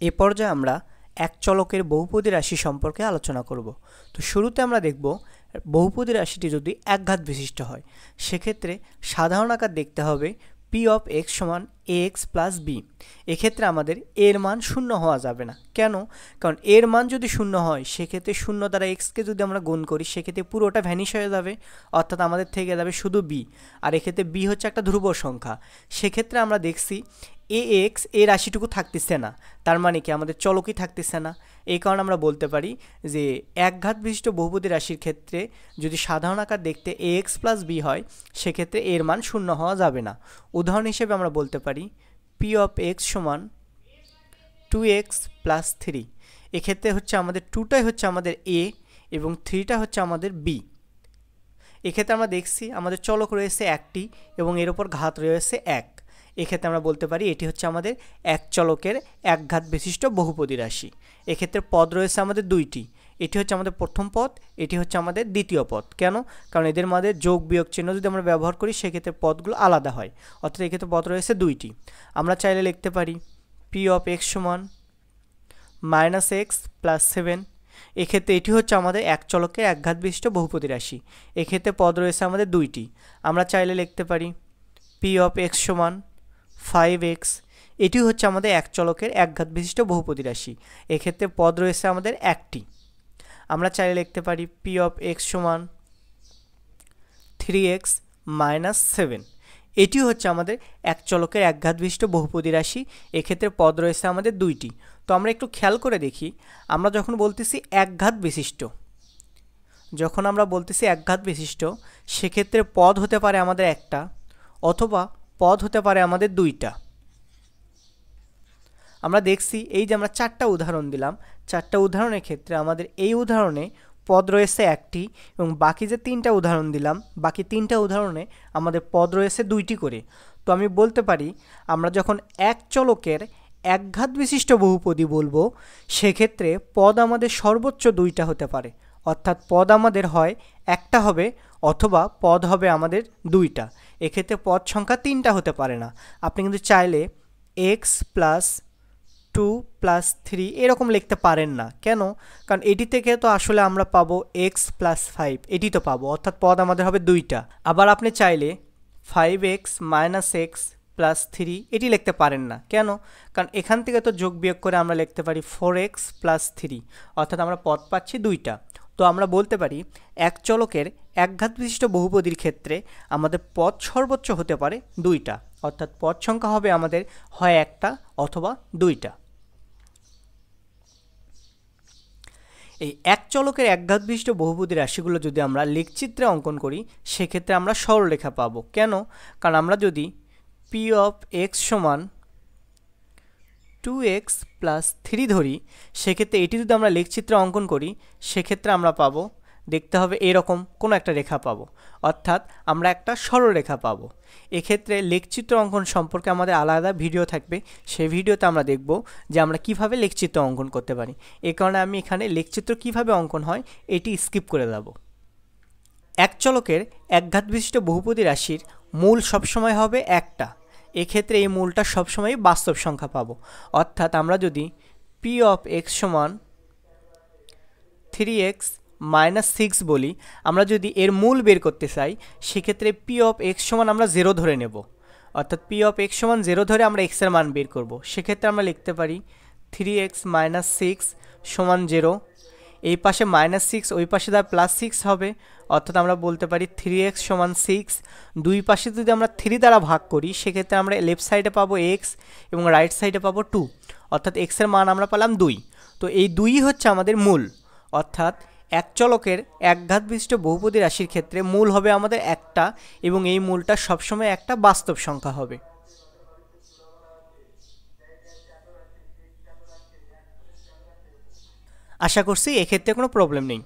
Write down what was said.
এ পর্যায়ে আমরা এক চলকের বহুপদী রাশি সম্পর্কে আলোচনা করব। তো শুরুতে আমরা দেখব বহুপদী রাশিটি যদি একঘাত বিশিষ্ট হয় সেক্ষেত্রে সাধারণ আকার দেখতে হবে পি অফ এক্স সমান এ এক্স প্লাস বি। এক্ষেত্রে আমাদের এর মান শূন্য হওয়া যাবে না। কেন? কারণ এর মান যদি শূন্য হয় সেক্ষেত্রে শূন্য দ্বারা এক্সকে যদি আমরা গুণ করি সেক্ষেত্রে পুরোটা ভ্যানিশ হয়ে যাবে, অর্থাৎ আমাদের থেকে যাবে শুধু বি। আর এক্ষেত্রে বি হচ্ছে একটা ধ্রুব সংখ্যা। সেক্ষেত্রে আমরা দেখছি এ এক্স এই রাশিটুকু থাকতেছে না, তার মানে কি আমাদের চলকই থাকতেছে না। এই কারণে আমরা বলতে পারি যে একঘাত বিশিষ্ট বহুপদী রাশির ক্ষেত্রে যদি সাধারণ আকার দেখতে এ এক্স প্লাস বি হয় সেক্ষেত্রে এর মান শূন্য হওয়া যাবে না। উদাহরণ হিসেবে আমরা বলতে পারি পি অফ এক্স সমান 2x প্লাস 3। এক্ষেত্রে হচ্ছে আমাদের 2টাই হচ্ছে আমাদের এ এবং 3টা হচ্ছে আমাদের বি। এক্ষেত্রে আমরা দেখছি আমাদের চলক রয়েছে একটি এবং এর ওপর ঘাত রয়েছে 1। এক্ষেত্রে আমরা বলতে পারি এটি হচ্ছে আমাদের এক চলকের একঘাত বিশিষ্ট বহুপদী রাশি। এক্ষেত্রে পদ রয়েছে আমাদের দুইটি, এটি হচ্ছে আমাদের প্রথম পদ, এটি হচ্ছে আমাদের দ্বিতীয় পদ। কেন? কারণ এদের মধ্যে যোগ বিয়োগ চিহ্ন যদি আমরা ব্যবহার করি সেক্ষেত্রে পদগুলো আলাদা হয়, অর্থাৎ এক্ষেত্রে পদ রয়েছে দুইটি। আমরা চাইলে লিখতে পারি পি অফ এক্স সমান মাইনাস এক্স প্লাস 7। এক্ষেত্রে এটি হচ্ছে আমাদের এক চলকের একঘাত বিশিষ্ট বহুপদী রাশি। এক্ষেত্রে পদ রয়েছে আমাদের দুইটি। আমরা চাইলে লিখতে পারি পি অফ এক্স সমান 5x। এটি হচ্ছে আমাদের এক চলকের একঘাত বিশিষ্ট বহুপদী রাশি। এক্ষেত্রে পদ রয়েছে আমাদের একটি। আমরা চাইলে লিখতে পারি পি অফ এক্স সমান 3x মাইনাস 7। এটি হচ্ছে আমাদের এক চলকের একঘাত বিশিষ্ট বহুপদী রাশি। এক্ষেত্রে পদ রয়েছে আমাদের দুইটি। তো আমরা একটু খেয়াল করে দেখি, আমরা যখন বলতেছি একঘাত বিশিষ্ট, সেক্ষেত্রে পদ হতে পারে আমাদের একটা অথবা পদ হতে পারে আমাদের দুইটা। আমরা দেখছি এই যে আমরা 4টা উদাহরণ দিলাম, 4টা উদাহরণের ক্ষেত্রে আমাদের এই উদাহরণে পদ রয়েছে একটি এবং বাকি যে 3টা উদাহরণ দিলাম বাকি 3টা উদাহরণে আমাদের পদ রয়েছে দুইটি করে। তো আমি বলতে পারি আমরা যখন এক চলকের একঘাত বিশিষ্ট বহুপদী বলবো সেক্ষেত্রে পদ আমাদের সর্বোচ্চ দুইটা হতে পারে, অর্থাৎ পদ আমাদের হয় একটা হবে অথবা পদ হবে আমাদের দুইটা। এক্ষেত্রে পদ সংখ্যা 3টা হতে পারে না। আপনি কিন্তু চাইলে এক্স প্লাস 2 প্লাস 3 এরকম লিখতে পারেন না। কেন? কারণ এটি থেকে তো আসলে আমরা পাবো এক্স প্লাস 5, এটি তো পাবো, অর্থাৎ পদ আমাদের হবে দুইটা। আবার আপনি চাইলে 5x মাইনাস এক্স প্লাস 3 এটি লিখতে পারেন না। কেন? কারণ এখান থেকে তো যোগ বিয়োগ করে আমরা লিখতে পারি 4x প্লাস 3, অর্থাৎ আমরা পদ পাচ্ছি দুইটা। তো আমরা বলতে পারি এক চলকের একঘাত বিশিষ্ট বহুপদীর ক্ষেত্রে আমাদের পদ সর্বোচ্চ হতে পারে দুইটা, অর্থাৎ পদ সংখ্যা হবে আমাদের হয় একটা অথবা দুইটা। এই এক চলকের একঘাত বিশিষ্ট বহুপদী রাশিগুলো যদি আমরা লেখচিত্রে অঙ্কন করি সেক্ষেত্রে আমরা সরলরেখা পাবো। কেন? কারণ আমরা যদি পি অফ এক্স সমান 2x প্লাস 3 ধরি সেক্ষেত্রে এটি যদি আমরা লেখচিত্রে অঙ্কন করি সেক্ষেত্রে আমরা পাবো, দেখতে হবে এরকম কোনো একটা রেখা পাবো, অর্থাৎ আমরা একটা সরলরেখা পাবো। এক্ষেত্রে লেখচিত্র অঙ্কন সম্পর্কে আমাদের আলাদা ভিডিও থাকবে, সেই ভিডিওতে আমরা দেখব যে আমরা কিভাবে লেখচিত্র অঙ্কন করতে পারি। এই কারণে আমি এখানে লেখচিত্র কিভাবে অঙ্কন হয় এটি স্কিপ করে যাব। এক চলকের একঘাত বিশিষ্ট বহুপদী রাশির মূল সবসময় হবে একটা। এক্ষেত্রে এই মূলটা সবসময় বাস্তব সংখ্যা পাবো, অর্থাৎ আমরা যদি পি অফ এক্স সমান 3x মাইনাস 6 বলি, আমরা যদি এর মূল বের করতে চাই সেক্ষেত্রে পি অফ এক্স সমান আমরা 0 ধরে নেব, অর্থাৎ পি অফ এক্স সমান 0 ধরে আমরা এক্সের মান বের করব। সেক্ষেত্রে আমরা লিখতে পারি 3x মাইনাস 6 সমান 0। এই পাশে মাইনাস 6 ওই পাশে দ্বারা প্লাস 6 হবে, অর্থাৎ আমরা বলতে পারি 3x সমান 6। দুই পাশে যদি আমরা 3 দ্বারা ভাগ করি সেক্ষেত্রে আমরা লেফট সাইডে পাবো x এবং রাইট সাইডে পাবো 2, অর্থাৎ এক্সের মান আমরা পেলাম 2। তো এই 2ই হচ্ছে আমাদের মূল, অর্থাৎ এক চলকের একঘাত বিশিষ্ট বহুপদী রাশির ক্ষেত্রে মূল হবে আমাদের একটা এবং এই মূলটা সবসময় একটা বাস্তব সংখ্যা হবে। আশা করছি এক্ষেত্রে কোনো প্রবলেম নেই।